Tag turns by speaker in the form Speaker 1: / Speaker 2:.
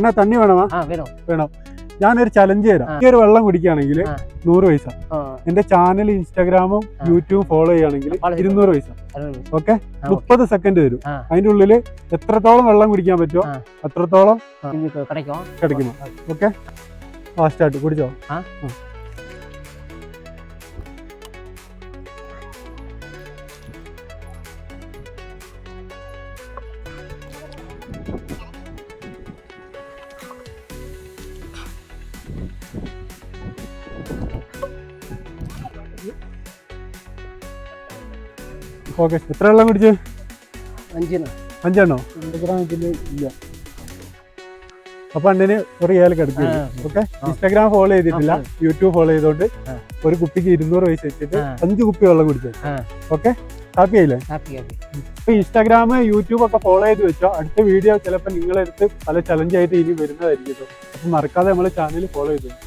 Speaker 1: എന്നാ തണ്ണി വേണമാ? വേണം. ഞാനൊരു ചലഞ്ച് തരാം. ഈ ഒരു വെള്ളം കുടിക്കുകയാണെങ്കിൽ 100 പൈസ. എന്റെ ചാനൽ ഇൻസ്റ്റാഗ്രാമും യൂട്യൂബും ഫോളോ ചെയ്യുകയാണെങ്കിൽ 200 പൈസ. ഓക്കെ, 30 സെക്കൻഡ് തരും. അതിന്റെ ഉള്ളിൽ എത്രത്തോളം വെള്ളം കുടിക്കാൻ പറ്റുമോ അത്രത്തോളം കിടക്കുമോ? ഓക്കെ, ഫാസ്റ്റായിട്ട് കുടിച്ചോ. ഓക്കെ, എത്ര വെള്ളം കുടിച്ച്? 5 ഇൻസ്റ്റഗ്രാം ഇല്ല. അപ്പൊ അണ്ണന് ഒരു ഏല കിടക്കും. ഓക്കെ, ഇൻസ്റ്റാഗ്രാം ഫോളോ ചെയ്തിട്ടില്ല, യൂട്യൂബ് ഫോളോ ചെയ്തോണ്ട് ഒരു കുപ്പിക്ക് 200 പൈസ വെച്ചിട്ട് 5 കുപ്പി വെള്ളം കുടിച്ചു. ഓക്കെ, ഹാപ്പി ആയില്ലേ? ഇപ്പൊ ഇൻസ്റ്റാഗ്രാം യൂട്യൂബ് ഒക്കെ ഫോളോ ചെയ്ത് വെച്ചോ. അടുത്ത വീഡിയോ ചിലപ്പോൾ നിങ്ങളെടുത്ത് പല ചലഞ്ച് ആയിട്ട് ഇനി വരുന്നതായിരിക്കും. അപ്പൊ മറക്കാതെ നമ്മളെ ചാനൽ ഫോളോ ചെയ്തു.